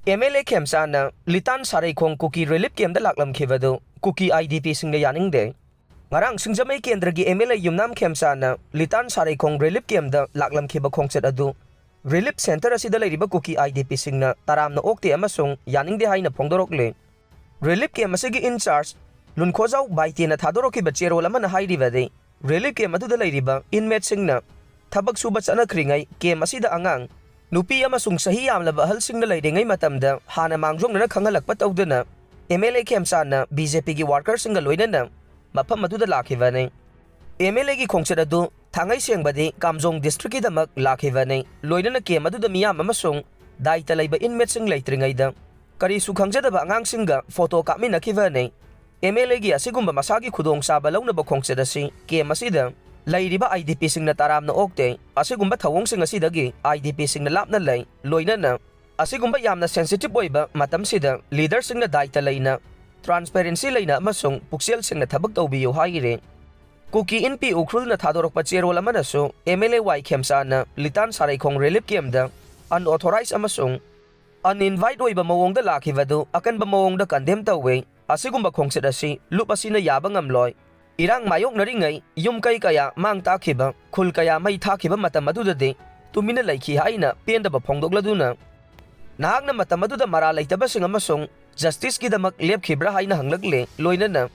MLA Khemchandna Litan Sareikhong Kuki Relief Campta Laklamkhibadu Kuki IDP Singna Yaningde Ngarang Singjamai Kendragi MLA Yumnam Khemchandna Litan Sareikhong Relief Campta Laklamkhibadu Khongset adu Relief Center asida leiriba Kuki IDP Singna taramna okte amasung Yaningde haina phongdorokle Relief Camp asigi in charge Lunkhojau Baitena thadorokiba cherol amana hairibade Relief Camp aduda leiriba inmate Singna Thabak suba chanakhringai camp asida angang Nupi amasung sahi yamlaba ahalsingna leiringai matamda hana mangjongna khangalakpa tawduna MLA Khemchandna BJP gi worker singa loinana mafam aduda lakhibane MLA gi khongset adu thangai sengbadi Kamjong district gi damak lakhibane loinana kem aduda miyam amasung daita leiba inmate sing leitringai da kari su khangjadaba angang singa photo kapmina khibane MLA gi asigumba masagi khudong saba launaba khongset asi kem asida Lairiba IDP Singna taramna okte asigumba thawong sing asidagi IDP Singna lapna lay loinana asigumba yamna sensitive oiba matam sida leader singna daita leina transparency leina amasung puksel singna thabak tawbiyo haire Kuki IDP ukrul na thadorokpa cherol amanasu MLA Khemchandna Litan Sareikhong Relief Campda unauthorized amasung uninvited oiba mawongda lakhibadu akanba mawongda condemn tawwe asigumba khongset asi lup asina yaba ngamloi Irang mayok naringai yum kai kaya mang takhiba khul kaya mai thakhiba matam adudade tumina laikhi haina pendaba phongdokladuna nahakna matam aduda mara laitaba sing amasung justice ki damak lepkhibra haina hanglakle loinana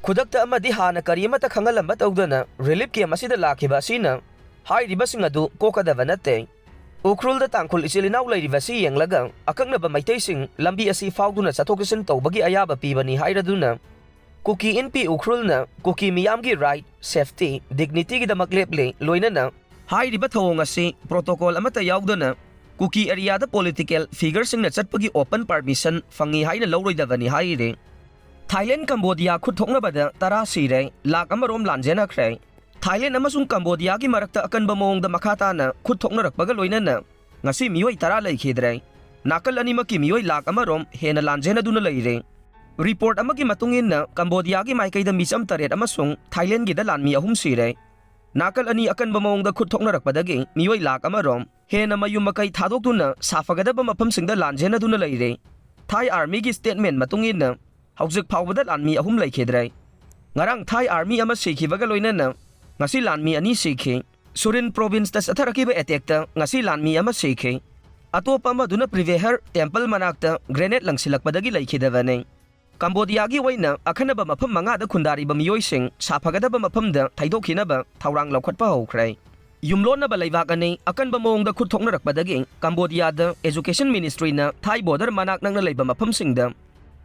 khudakta amadi hana kariyamata khangalamba tawdana relief camp asida lakhiba sina hairiba sing adu kokadaba natte ukrul da tangkhul ichilinau leiriba si yenglaga akaknaba maitai sing lambi asi fauduna chathokisen tawbagi ayaba pibani hairaduna Kuki IDP ukrulna Kuki miyamgi right, safety, dignity gi damak leple loinana hairiba thawong asi protocol amata yaudana Kuki area da political figure singna chatpagi open permission fangi haina lawroidabani haire Thailand Cambodia khutthokna bada tara sire lak amarom lanjena khre Thailand amasung Cambodia gi marakta akanba mawong da makhata na khutthokna rakpaga loinana ngasi miyoi tara leikhidre nakal animaki miyoi lak amarom hena lanjena duna leire Report amagi matungin na Cambodia gi maikay da misam taret amasung Thailand gi da lanmi ahum sire nakal ani akan bamawong da khutthokna rakpadagi miyoi lak amarom hena mayum makai thadok tuna safagadaba mafam singda lanjena duna leire Thai army gi statement matungin na haujik phawbada lanmi ahum leikhedrai ngarang Thai army ama sikhibaga loinana ngasi lanmi ani sikhi Surin province ta satharakiba attack ta ngasi lanmi ama sikhi atopa maduna Privehar temple manakta grenade langsilakpadagi leikhedabane Cambodia gi waina akhanaba mafam manga da khundari ba miyoi sing safagadaba mafam da thaidokhinaba thawrang laukhatpa hokrai yumlon na ba leibak ani akan ba mong da khutthokna rakpadagi Cambodia da education ministry na Thai border manak nangna leiba mafam sing da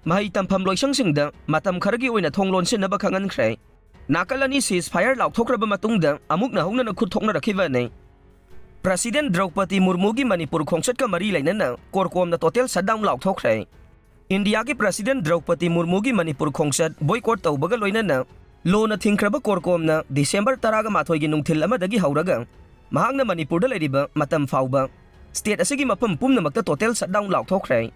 mahai tampham loisang sing da matam kharagi oina thonglon sin na ba khangan khrai nakalani ceasefire laukthraba matung da amuk na hongna na khutthokna rakhiba nei President Draupadi Murmu gi Manipur khongset ka mari lainana korkom na total shutdown laukthokrai India ki President Draupadi Murmu gi Manipur khongset boycott tawbaga loinana lona thingkraba korkom na December 18 gi nungthil amadagi hauraga mahakna Manipur da leiriba matam fauba state asigi mapam pumnamakta total shutdown laukthokrai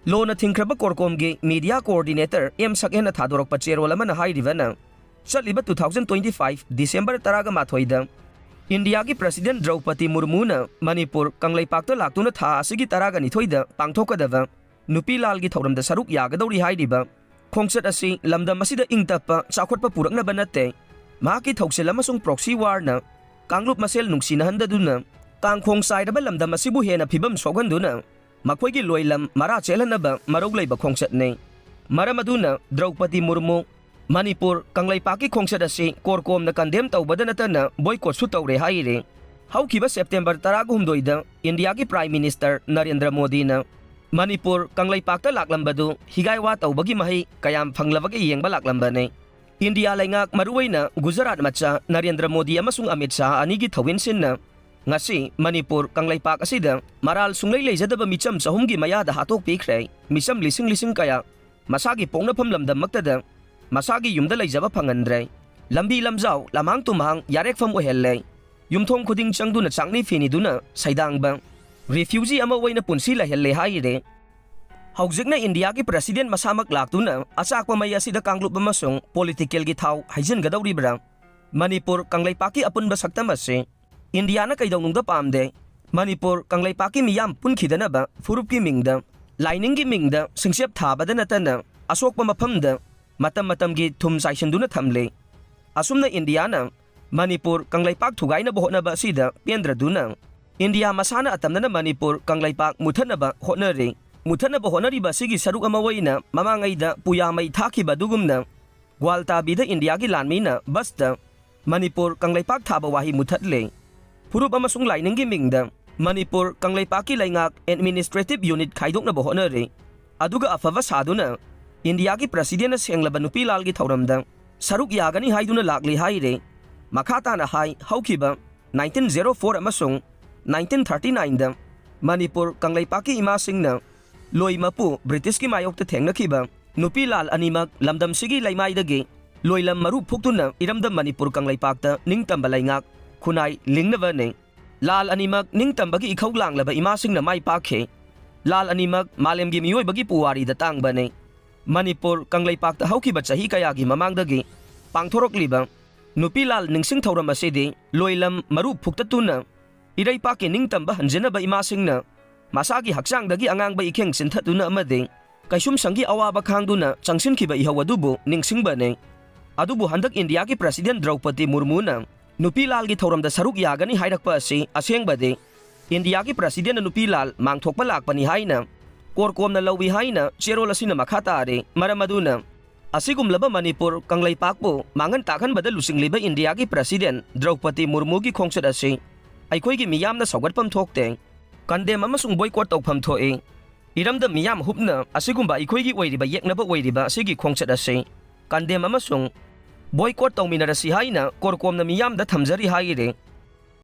lona thingkraba korkom gi media coordinator M Sakhena thadorokpa cherol amana hairibana chaliba 2025 December 18 da India ki President Draupadi Murmu na Manipur Kangleipakta laktuna tha asigi 12 da pangthokadaba Nupi lal gi thoram da saruk yagadori hairiba khongset asi lamdam asida ingtapa chakhotpa purakna banate ma ki thoksel amasung proxy war na kanglup masel nungsina handaduna kangkhong saidaba lamdam asibu hena phibam soganduna makhoi gi loilam mara chelhanaba marog leiba khongset nei maramaduna Draupadi Murmu Manipur Kangleipaki khongset asi korkom na condemn tawbada natana boycott su tawre haire haukiba September 12 da India ki Prime Minister Narendra Modi na Manipur Kangleipakta Laklambadu higaiwa tawbagi mahi kayam phanglabagi yengba laklambane India laingak maruwaina Gujarat macha Narendra Modi amasung Amit Shah anigi thawin sinna ngasi Manipur Kangleipak asida maral sunglei leijadaba micham chahumgi mayada hatok pikhrei misam lising kaya masagi pongnafam lamdam maktada masagi yumda leijaba phangandrei lambi lamjau lamang tumhang yarekfam ohellei yumthong khuding changduna changni fini duna saidangba Refugee ama waina punsi la helle haire haujikna India ki President masamak laktuna achakpa mai asida kanglup amasung political gi thau haijin gadawri bra Manipur Kangleipaki apunba saktam ase India na kaidawnungda pamde Manipur Kangleipaki miyam punkhidana ba furup ki mingda Laining Mingda, Singship Tabada Natana, Asokpa Mapamda, Matamgi Tum Saishanduna Tamle, Asumna Indiana, Manipur, Kanglaipak Tugaina Bohona Basida, Pendra Duna, India Masana Atamana Manipur, Kanglaipak Mutanaba, Honori, Mutanaba Honori Basigi Saruamawaina, Mamangaida, Puyamai Taki Badugumna, Gualta Bida Indiagi Lanmina, Basta, Manipur, Kanglaipak Tabawahi Mutatle, Purubamasung Laining Mingda, Manipur, Kanglaipaki Laingak, Administrative Unit Kaidok na Bohonari, Aduga Afava Saduna, Indiaki President Senglabanupi Lalgi Tauramda, Saruk Yagani Haiduna Lakli Haire, Makata na Hai, Haukiba, 1904 Amasung, 1939 Manipur, Kanglaipaki Ima Singna, Loi Mapu, British Ki Mayok te Tengna Kiba, Nupi Lal Animak, Lamdam Sigi Laimai Dagi, Loi Lam Maru Puktuna, Iramda Manipur Kanglaipakta, Ning Tambalaingak, Kunai, Lingna Verne. Lal Animak Ning Tambagi Ikoglang Laba Imasing na Mai Pakhe, Lal Animak Malem Gi Miyoy Bagi Puwari da Tang Bane, Manipur Kanglaipak ta Hauki Batsahi Kayagi Mamangdagi, Pangthorok Liba, Nupi Lal Ningsing Tauram Asidi, Loilam Maru Puktatuna, Iray Pake Ning Tamba Hanjana ba Imasing na, Masagi Haksang Dagi Angang ba Ikeng Sintatuna Amade, Kaisum Sangi Awaba Kangduna, Changsin Kiba Ihawadubu, Ningsing Bane, Adubu Handak Indiaki President Draupadi Murmuna, Nupi Lal gi Thoram da Saruk Yagani Hairakpa asi Aseng Bade, India ki President Nupi Lal Mangthokpa Lakpani Haina, Korkom na Lawi Haina, Cherol asina Makhatare, Maramaduna, Asigum Laba Manipur, Kanglaipakpo, Mangan Takan Bada Lusing Liba India ki President, Draupadi Murmu ki Khongsat asi, Aikoi ki Miyam na Sagatpam Thokte, Kandem amasung boycott Tokpam Thoe, Iram da Miyam Hupna, Asigumba Ikoi ki Wairiba Yeknaba Wairiba Sigi Khongsat asi, Kandem amasung Boycott Tauminarasi Haina, Korkom na Miyam da Thamjari Haire,